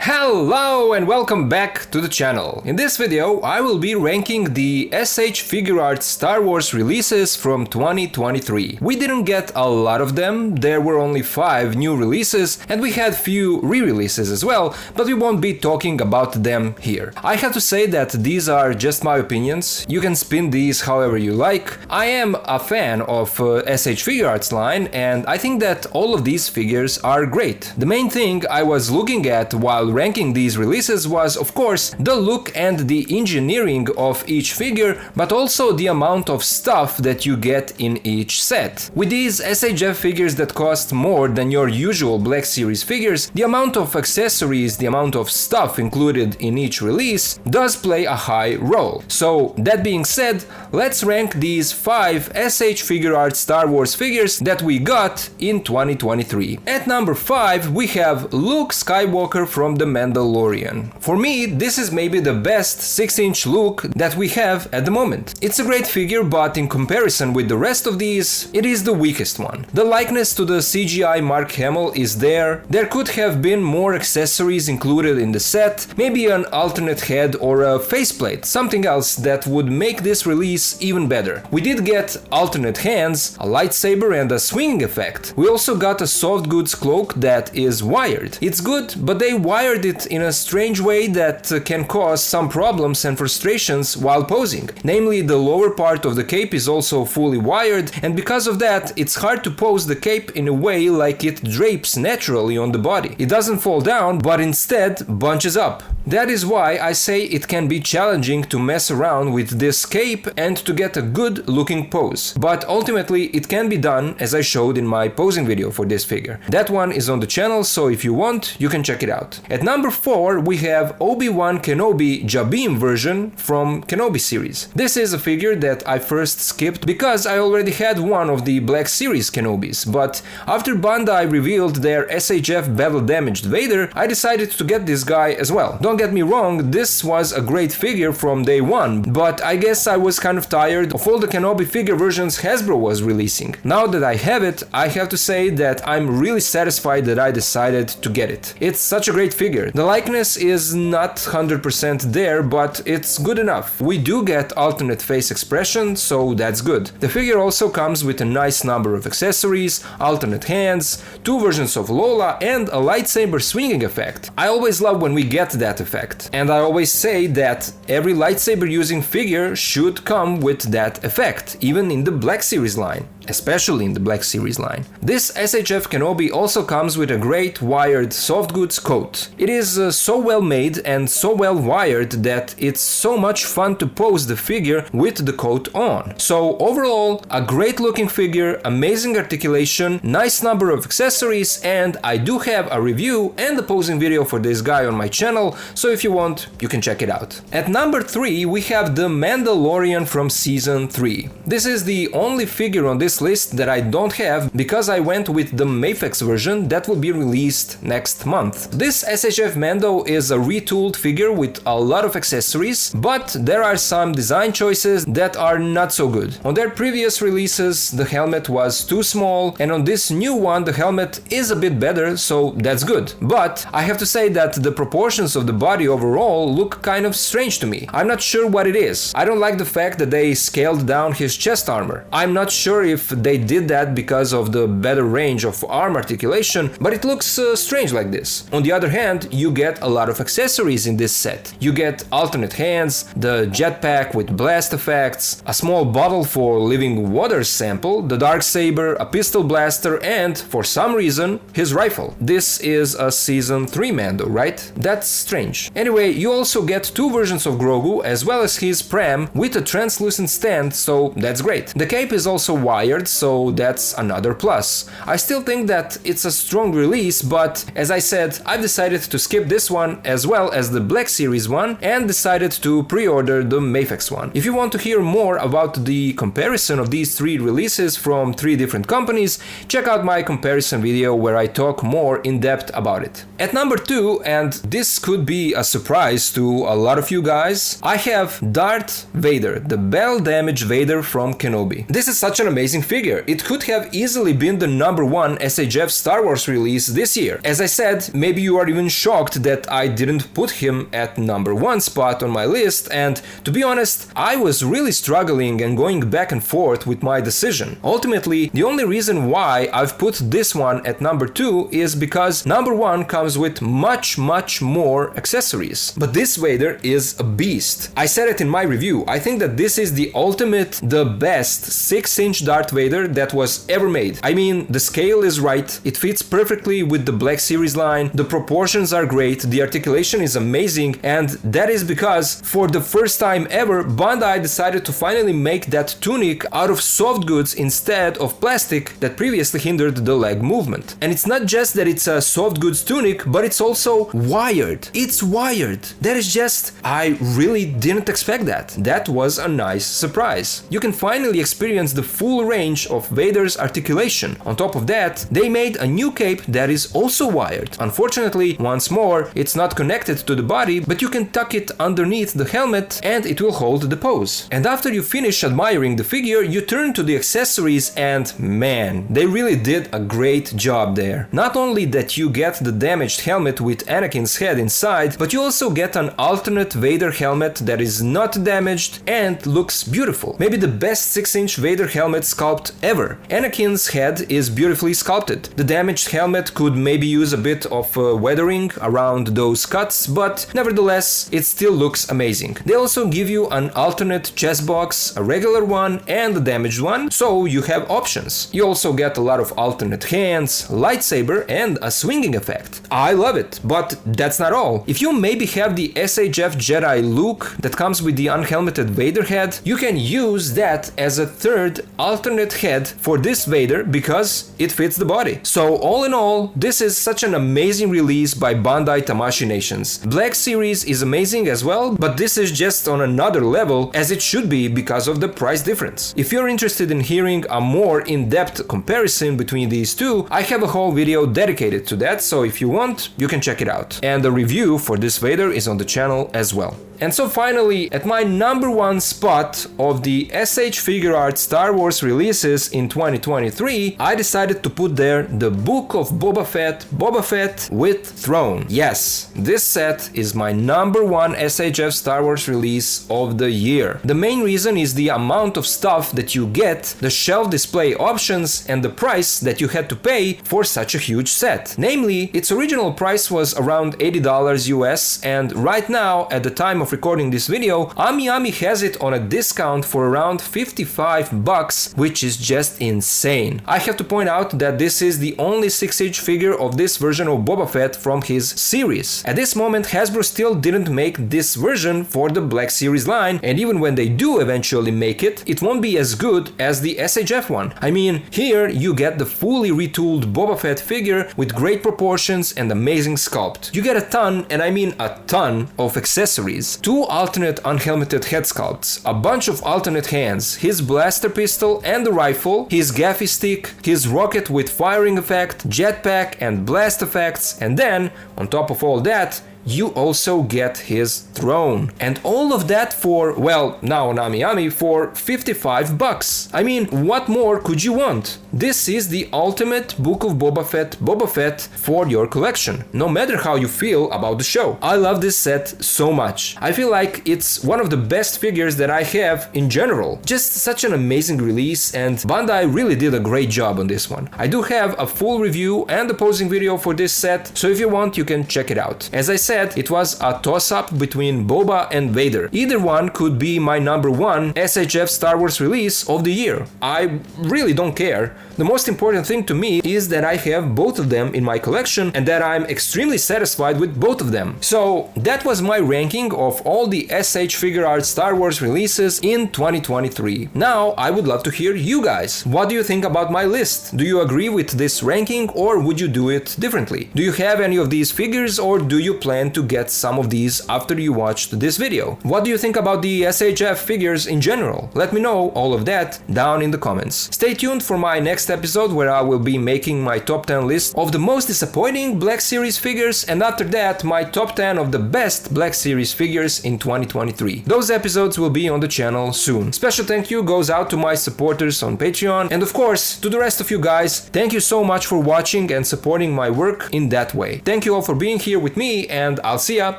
Hello and welcome back to the channel. In this video I will be ranking the SH Figuarts Star Wars releases from 2023. We didn't get a lot of them, there were only 5 new releases and we had few re-releases as well, but we won't be talking about them here. I have to say that these are just my opinions, you can spin these however you like. I am a fan of SH Figuarts line and I think that all of these figures are great. The main thing I was looking at while ranking these releases was, of course, the look and the engineering of each figure, but also the amount of stuff that you get in each set. With these SHF figures that cost more than your usual Black Series figures, the amount of accessories, the amount of stuff included in each release does play a high role. So, that being said, let's rank these 5 SH Figuarts Star Wars figures that we got in 2023. At number 5 we have Luke Skywalker from the Mandalorian. For me, this is maybe the best 6-inch Luke that we have at the moment. It's a great figure, but in comparison with the rest of these, it is the weakest one. The likeness to the CGI Mark Hamill is there. There could have been more accessories included in the set, maybe an alternate head or a faceplate, something else that would make this release even better. We did get alternate hands, a lightsaber and a swinging effect. We also got a soft goods cloak that is wired. It's good, but they wired it in a strange way that can cause some problems and frustrations while posing. Namely, the lower part of the cape is also fully wired, and because of that, it's hard to pose the cape in a way like it drapes naturally on the body. It doesn't fall down, but instead bunches up. That is why I say it can be challenging to mess around with this cape and to get a good looking pose. But ultimately it can be done, as I showed in my posing video for this figure. That one is on the channel, so if you want, you can check it out. At number 4 we have ObiWan Kenobi Jabim version from Kenobi series. This is a figure that I first skipped because I already had one of the Black Series Kenobis, but after Bandai revealed their SHF battle damaged Vader, I decided to get this guy as well. Don't get me wrong, this was a great figure from day one, but I guess I was kind of tired of all the Kenobi figure versions Hasbro was releasing. Now that I have it, I have to say that I'm really satisfied that I decided to get it. It's such a great figure. The likeness is not 100% there, but it's good enough. We do get alternate face expression, so that's good. The figure also comes with a nice number of accessories, alternate hands, 2 versions of Lola and a lightsaber swinging effect. I always love when we get that effect, and I always say that every lightsaber using figure should come with that effect, even in the Black Series line. Especially in the Black Series line. This SHF Kenobi also comes with a great wired soft goods coat. It is so well made and so well wired that it's so much fun to pose the figure with the coat on. So overall, a great looking figure, amazing articulation, nice number of accessories, and I do have a review and a posing video for this guy on my channel, so if you want, you can check it out. At number 3 we have the Mandalorian from Season 3. This is the only figure on this list that I don't have because I went with the Mafex version that will be released next month. This SHF Mando is a retooled figure with a lot of accessories, but there are some design choices that are not so good. On their previous releases the helmet was too small, and on this new one the helmet is a bit better, so that's good. But I have to say that the proportions of the body overall look kind of strange to me. I'm not sure what it is. I don't like the fact that they scaled down his chest armor. I'm not sure if they did that because of the better range of arm articulation, but it looks strange like this. On the other hand, you get a lot of accessories in this set. You get alternate hands, the jetpack with blast effects, a small bottle for living water sample, the darksaber, a pistol blaster, and, for some reason, his rifle. This is a Season 3 Mando, right? That's strange. Anyway, you also get 2 versions of Grogu as well as his pram with a translucent stand, so that's great. The cape is also wired, so that's another plus. I still think that it's a strong release, but as I said, I've decided to skip this one as well as the Black Series one and decided to pre-order the Mafex one. If you want to hear more about the comparison of these 3 releases from 3 different companies, check out my comparison video where I talk more in depth about it. At number 2, and this could be a surprise to a lot of you guys, I have Darth Vader, the battle damage Vader from Kenobi. This is such an amazing figure. It could have easily been the #1 SHF Star Wars release this year. As I said, maybe you are even shocked that I didn't put him at #1 spot on my list, and to be honest, I was really struggling and going back and forth with my decision. Ultimately, the only reason why I've put this one at #2 is because #1 comes with much more accessories. But this Vader is a beast. I said it in my review, I think that this is the ultimate, the best 6-inch Darth Vader that was ever made. I mean, the scale is right, it fits perfectly with the Black Series line, the proportions are great, the articulation is amazing, and that is because for the first time ever, Bandai decided to finally make that tunic out of soft goods instead of plastic that previously hindered the leg movement. And it's not just that it's a soft goods tunic, but it's also wired. It's wired. That is just, I really didn't expect that. That was a nice surprise. You can finally experience the full range of Vader's articulation. On top of that, they made a new cape that is also wired. Unfortunately, once more, it's not connected to the body, but you can tuck it underneath the helmet and it will hold the pose. And after you finish admiring the figure, you turn to the accessories and man, they really did a great job there. Not only that you get the damaged helmet with Anakin's head inside, but you also get an alternate Vader helmet that is not damaged and looks beautiful. Maybe the best 6-inch Vader helmet sculpt ever. Anakin's head is beautifully sculpted. The damaged helmet could maybe use a bit of weathering around those cuts, but nevertheless, it still looks amazing. They also give you an alternate chest box, a regular one and a damaged one, so you have options. You also get a lot of alternate hands, lightsaber and a swinging effect. I love it, but that's not all. If you maybe have the SHF Jedi look that comes with the unhelmeted Vader head, you can use that as a third alternate head for this Vader because it fits the body. So all in all, this is such an amazing release by Bandai Tamashii Nations. Black Series is amazing as well, but this is just on another level, as it should be because of the price difference. If you're interested in hearing a more in-depth comparison between these two, I have a whole video dedicated to that, so if you want, you can check it out. And the review for this Vader is on the channel as well. And so finally, at my #1 spot of the SH Figuarts Star Wars releases in 2023, I decided to put there the Book of Boba Fett with Throne. Yes, this set is my #1 SHF Star Wars release of the year. The main reason is the amount of stuff that you get, the shelf display options, and the price that you had to pay for such a huge set. Namely, its original price was around $80 US, and right now, at the time of recording this video, ObiWan has it on a discount for around $55, which is just insane. I have to point out that this is the only 6-inch figure of this version of Boba Fett from his series. At this moment, Hasbro still didn't make this version for the Black Series line, and even when they do eventually make it, it won't be as good as the SHF one. I mean, here you get the fully retooled Boba Fett figure with great proportions and amazing sculpt. You get a ton, and I mean a ton, of accessories. 2 alternate unhelmeted head sculpts, a bunch of alternate hands, his blaster pistol and the rifle, his gaffy stick, his rocket with firing effect, jetpack and blast effects, and then, on top of all that, you also get his throne. And all of that for, well, now on ObiWan, for $55. I mean, what more could you want? This is the ultimate Book of Boba Fett for your collection, no matter how you feel about the show. I love this set so much. I feel like it's one of the best figures that I have in general. Just such an amazing release, and Bandai really did a great job on this one. I do have a full review and a posing video for this set, so if you want, you can check it out. As I said, it was a toss-up between Boba and Vader. Either one could be my #1 SHF Star Wars release of the year. I really don't care. The most important thing to me is that I have both of them in my collection and that I'm extremely satisfied with both of them. So that was my ranking of all the SH Figuarts Star Wars releases in 2023. Now I would love to hear you guys. What do you think about my list? Do you agree with this ranking or would you do it differently? Do you have any of these figures or do you plan plan to get some of these after you watched this video. What do you think about the SHF figures in general? Let me know all of that down in the comments. Stay tuned for my next episode where I will be making my top 10 list of the most disappointing Black Series figures, and after that my top 10 of the best Black Series figures in 2023. Those episodes will be on the channel soon. Special thank you goes out to my supporters on Patreon, and of course to the rest of you guys, thank you so much for watching and supporting my work in that way. Thank you all for being here with me, and I'll see ya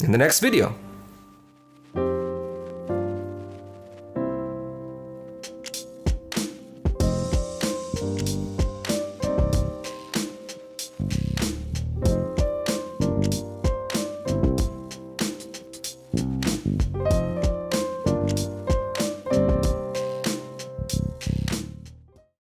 in the next video.